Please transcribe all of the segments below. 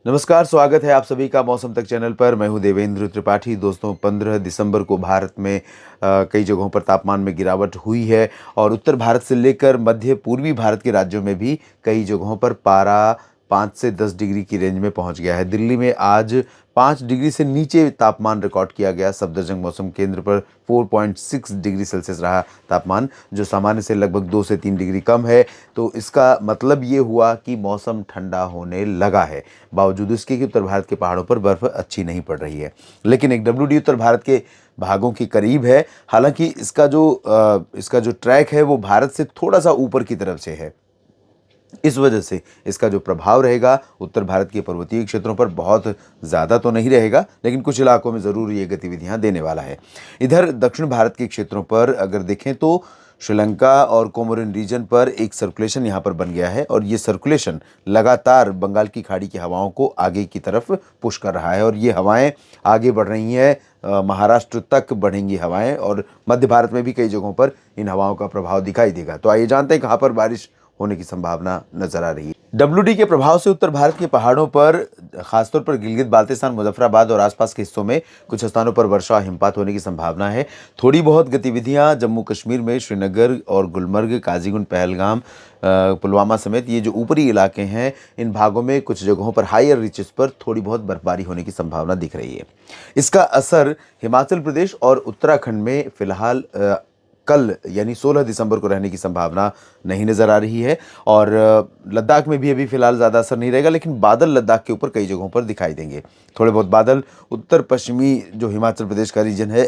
नमस्कार, स्वागत है आप सभी का मौसम तक चैनल पर। मैं हूं देवेंद्र त्रिपाठी। दोस्तों, 15 दिसंबर को भारत में कई जगहों पर तापमान में गिरावट हुई है और उत्तर भारत से लेकर मध्य पूर्वी भारत के राज्यों में भी कई जगहों पर पारा 5 से 10 डिग्री की रेंज में पहुंच गया है। दिल्ली में आज 5 डिग्री से नीचे तापमान रिकॉर्ड किया गया। सफदरजंग मौसम केंद्र पर 4.6 डिग्री सेल्सियस रहा तापमान, जो सामान्य से लगभग 2 से 3 डिग्री कम है। तो इसका मतलब ये हुआ कि मौसम ठंडा होने लगा है, बावजूद इसके कि उत्तर भारत के पहाड़ों पर बर्फ अच्छी नहीं पड़ रही है। लेकिन एक डब्ल्यू डी उत्तर भारत के भागों के करीब है। हालांकि इसका जो ट्रैक है वो भारत से थोड़ा सा ऊपर की तरफ से है। इस वजह से इसका जो प्रभाव रहेगा उत्तर भारत के पर्वतीय क्षेत्रों पर बहुत ज़्यादा तो नहीं रहेगा, लेकिन कुछ इलाकों में ज़रूर ये गतिविधियां देने वाला है। इधर दक्षिण भारत के क्षेत्रों पर अगर देखें तो श्रीलंका और कोमोरिन रीजन पर एक सर्कुलेशन यहाँ पर बन गया है और ये सर्कुलेशन लगातार बंगाल की खाड़ी की हवाओं को आगे की तरफ पुश कर रहा है और ये हवाएं आगे बढ़ रही हैं। महाराष्ट्र तक बढ़ेंगी हवाएं और मध्य भारत में भी कई जगहों पर इन हवाओं का प्रभाव दिखाई देगा। तो आइए जानते हैं कहाँ पर बारिश होने की संभावना नजर आ रही है। डब्ल्यूडी के प्रभाव से उत्तर भारत के पहाड़ों पर, खासतौर पर गिलगित बाल्टिस्तान, मुजफ्फराबाद और आसपास के हिस्सों में कुछ स्थानों पर वर्षा और हिमपात होने की संभावना है। थोड़ी बहुत गतिविधियां जम्मू कश्मीर में श्रीनगर और गुलमर्ग, काजीगुंड, पहलगाम, पुलवामा समेत ये जो ऊपरी इलाके हैं, इन भागों में कुछ जगहों पर हायर रीचेस पर थोड़ी बहुत बर्फबारी होने की संभावना दिख रही है। इसका असर हिमाचल प्रदेश और उत्तराखंड में फिलहाल कल यानी 16 दिसंबर को रहने की संभावना नहीं नज़र आ रही है और लद्दाख में भी अभी फिलहाल ज़्यादा असर नहीं रहेगा, लेकिन बादल लद्दाख के ऊपर कई जगहों पर दिखाई देंगे। थोड़े बहुत बादल उत्तर पश्चिमी जो हिमाचल प्रदेश का रीजन है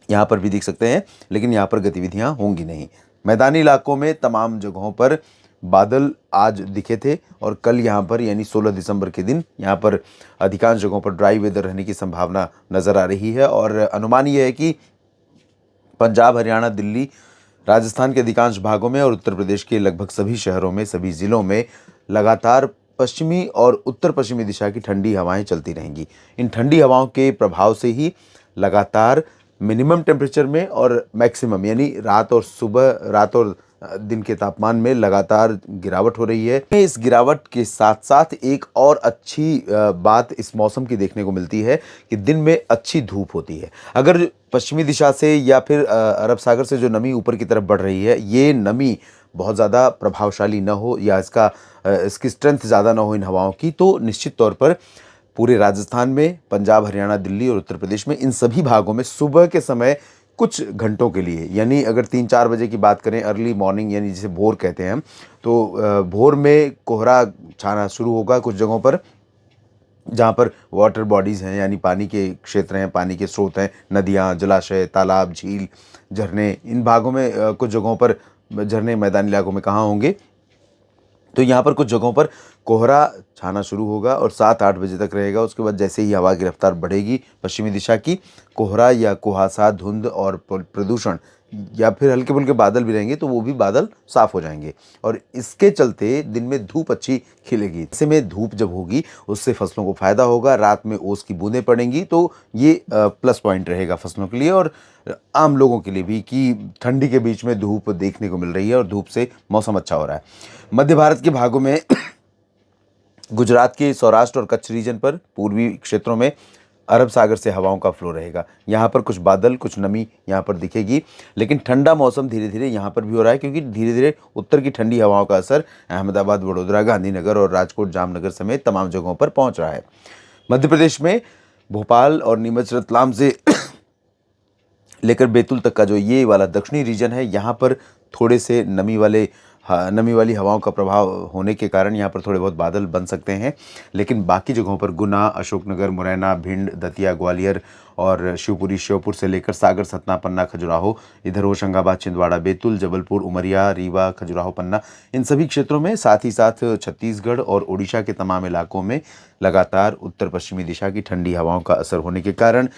यहाँ पर भी दिख सकते हैं, लेकिन यहाँ पर गतिविधियाँ होंगी नहीं। मैदानी इलाकों में तमाम जगहों पर बादल आज दिखे थे और कल यहाँ पर यानी 16 दिसंबर के दिन यहाँ पर अधिकांश जगहों पर ड्राई वेदर रहने की संभावना नज़र आ रही है और अनुमान ये है कि पंजाब, हरियाणा, दिल्ली, राजस्थान के अधिकांश भागों में और उत्तर प्रदेश के लगभग सभी शहरों में, सभी ज़िलों में लगातार पश्चिमी और उत्तर पश्चिमी दिशा की ठंडी हवाएं चलती रहेंगी। इन ठंडी हवाओं के प्रभाव से ही लगातार मिनिमम टेम्परेचर में और मैक्सिमम यानी रात और दिन के तापमान में लगातार गिरावट हो रही है। इस गिरावट के साथ साथ एक और अच्छी बात इस मौसम की देखने को मिलती है कि दिन में अच्छी धूप होती है। अगर पश्चिमी दिशा से या फिर अरब सागर से जो नमी ऊपर की तरफ बढ़ रही है, ये नमी बहुत ज़्यादा प्रभावशाली न हो या इसकी स्ट्रेंथ ज़्यादा ना हो इन हवाओं की, तो निश्चित तौर पर पूरे राजस्थान में, पंजाब, हरियाणा, दिल्ली और उत्तर प्रदेश में, इन सभी भागों में सुबह के समय कुछ घंटों के लिए, यानी अगर 3-4 बजे की बात करें, अर्ली मॉर्निंग यानी जिसे भोर कहते हैं हम, तो भोर में कोहरा छाना शुरू होगा कुछ जगहों पर जहाँ पर वाटर बॉडीज़ हैं यानी पानी के क्षेत्र हैं, पानी के स्रोत हैं, नदियाँ, जलाशय, तालाब, झील, झरने, इन भागों में कुछ जगहों पर झरने मैदानी इलाकों में कहाँ होंगे, तो यहाँ पर कुछ जगहों पर कोहरा छाना शुरू होगा और 7-8 बजे तक रहेगा। उसके बाद जैसे ही हवा की रफ्तार बढ़ेगी पश्चिमी दिशा की, कोहरा या कुहासा, धुंध और प्रदूषण या फिर हल्के फुल्के बादल भी रहेंगे, तो वो भी बादल साफ हो जाएंगे और इसके चलते दिन में धूप अच्छी खिलेगी। ऐसे में धूप जब होगी उससे फसलों को फायदा होगा। रात में ओस की बूंदें पड़ेंगी, तो ये प्लस पॉइंट रहेगा फसलों के लिए और आम लोगों के लिए भी कि ठंडी के बीच में धूप देखने को मिल रही है और धूप से मौसम अच्छा हो रहा है। मध्य भारत के भागों में गुजरात के सौराष्ट्र और कच्छ रीजन पर पूर्वी क्षेत्रों में अरब सागर से हवाओं का फ्लो रहेगा। यहाँ पर कुछ बादल, कुछ नमी यहाँ पर दिखेगी, लेकिन ठंडा मौसम धीरे धीरे यहाँ पर भी हो रहा है क्योंकि धीरे धीरे उत्तर की ठंडी हवाओं का असर अहमदाबाद, वडोदरा, गांधीनगर और राजकोट, जामनगर समेत तमाम जगहों पर पहुँच रहा है। मध्य प्रदेश में भोपाल और नीमच, रतलाम से लेकर बैतूल तक का जो ये वाला दक्षिणी रीजन है, यहाँ पर थोड़े से नमी वाली हवाओं का प्रभाव होने के कारण यहाँ पर थोड़े बहुत बादल बन सकते हैं, लेकिन बाकी जगहों पर गुना, अशोकनगर, मुरैना, भिंड, दतिया, ग्वालियर और शिवपुरी, श्योपुर से लेकर सागर, सतना, पन्ना, खजुराहो, इधर होशंगाबाद, छिंदवाड़ा, बैतूल, जबलपुर, उमरिया, रीवा, खजुराहो, पन्ना, इन सभी क्षेत्रों में, साथ ही साथ छत्तीसगढ़ और उड़ीसा के तमाम इलाकों में लगातार उत्तर पश्चिमी दिशा की ठंडी हवाओं का असर होने के कारण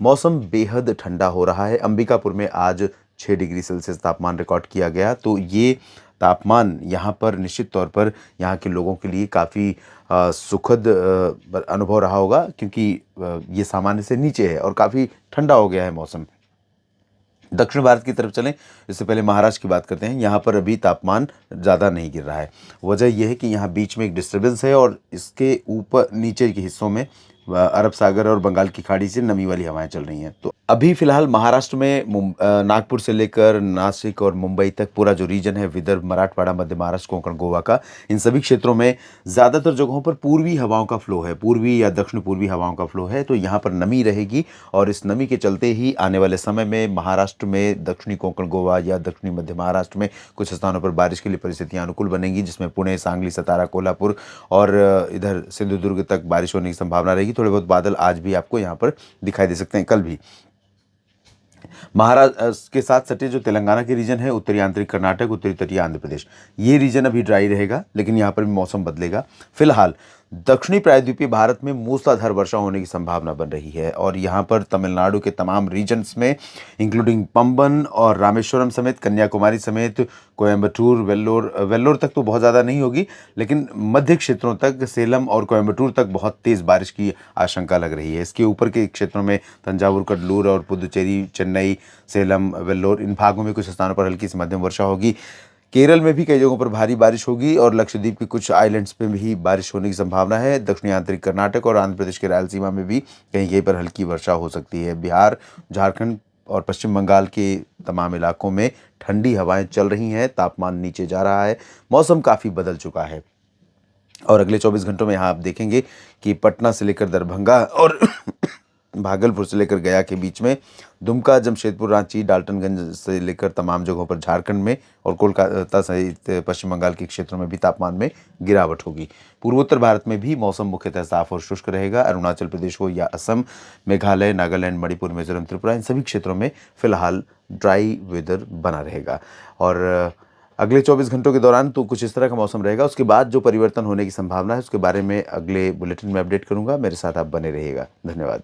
मौसम बेहद ठंडा हो रहा है। अंबिकापुर में आज 6 डिग्री सेल्सियस तापमान रिकॉर्ड किया गया, तो ये तापमान यहाँ पर निश्चित तौर पर यहाँ के लोगों के लिए काफ़ी सुखद अनुभव रहा होगा क्योंकि ये सामान्य से नीचे है और काफ़ी ठंडा हो गया है मौसम। दक्षिण भारत की तरफ चलें, इससे पहले महाराष्ट्र की बात करते हैं। यहाँ पर अभी तापमान ज़्यादा नहीं गिर रहा है। वजह यह है कि यहाँ बीच में एक डिस्टर्बेंस है और इसके ऊपर नीचे के हिस्सों में अरब सागर और बंगाल की खाड़ी से नमी वाली हवाएं चल रही हैं। तो अभी फ़िलहाल महाराष्ट्र में नागपुर से लेकर नासिक और मुंबई तक पूरा जो रीजन है, विदर्भ, मराठवाड़ा, मध्य महाराष्ट्र, कोंकण, गोवा का, इन सभी क्षेत्रों में ज़्यादातर जगहों पर पूर्वी हवाओं का फ्लो है, पूर्वी या दक्षिण पूर्वी हवाओं का फ्लो है। तो यहाँ पर नमी रहेगी और इस नमी के चलते ही आने वाले समय में महाराष्ट्र में, दक्षिणी कोंकण, गोवा या दक्षिणी मध्य महाराष्ट्र में कुछ स्थानों पर बारिश के लिए परिस्थितियां अनुकूल बनेंगी, जिसमें पुणे, सांगली, सतारा, कोल्हापुर और इधर सिंधुदुर्ग तक बारिश होने की संभावना रहेगी। थोड़े बहुत बादल आज भी आपको यहाँ पर दिखाई दे सकते हैं, कल भी। महाराष्ट्र के साथ सटे जो तेलंगाना के रीजन है, उत्तरी आंतरिक कर्नाटक, उत्तरी तटीय आंध्र प्रदेश, ये रीजन अभी ड्राई रहेगा, लेकिन यहाँ पर भी मौसम बदलेगा। फिलहाल दक्षिणी प्रायद्वीपीय भारत में मूसलाधार वर्षा होने की संभावना बन रही है और यहाँ पर तमिलनाडु के तमाम रीजन्स में, इंक्लूडिंग पंबन और रामेश्वरम समेत, कन्याकुमारी समेत, कोयम्बटूर, वेल्लोर तक तो बहुत ज़्यादा नहीं होगी, लेकिन मध्य क्षेत्रों तक, सेलम और कोयम्बटूर तक बहुत तेज़ बारिश की आशंका लग रही है। इसके ऊपर के क्षेत्रों में तंजावुर, कडलूर और पुदुचेरी, चेन्नई, सेलम, वेल्लोर, इन भागों में कुछ स्थानों पर हल्की से मध्यम वर्षा होगी। केरल में भी कई जगहों पर भारी बारिश होगी और लक्षद्वीप के कुछ आइलैंड्स पे भी बारिश होने की संभावना है। दक्षिणी आंतरिक कर्नाटक और आंध्र प्रदेश के रायलसीमा में भी कहीं कहीं पर हल्की वर्षा हो सकती है। बिहार, झारखंड और पश्चिम बंगाल के तमाम इलाकों में ठंडी हवाएं चल रही हैं, तापमान नीचे जा रहा है, मौसम काफ़ी बदल चुका है। और अगले 24 घंटों में यहाँ आप देखेंगे कि पटना से लेकर दरभंगा और भागलपुर से लेकर गया के बीच में, दुमका, जमशेदपुर, रांची, डाल्टनगंज से लेकर तमाम जगहों पर झारखंड में और कोलकाता सहित पश्चिम बंगाल के क्षेत्रों में भी तापमान में गिरावट होगी। पूर्वोत्तर भारत में भी मौसम मुख्यतः साफ और शुष्क रहेगा। अरुणाचल प्रदेश हो या असम, मेघालय, नागालैंड, मणिपुर, मिजोरम, त्रिपुरा, इन सभी क्षेत्रों में फिलहाल ड्राई वेदर बना रहेगा। और अगले 24 घंटों के दौरान तो कुछ इस तरह का मौसम रहेगा। उसके बाद जो परिवर्तन होने की संभावना है, उसके बारे में अगले बुलेटिन में अपडेट करूंगा। मेरे साथ आप बने रहिएगा। धन्यवाद।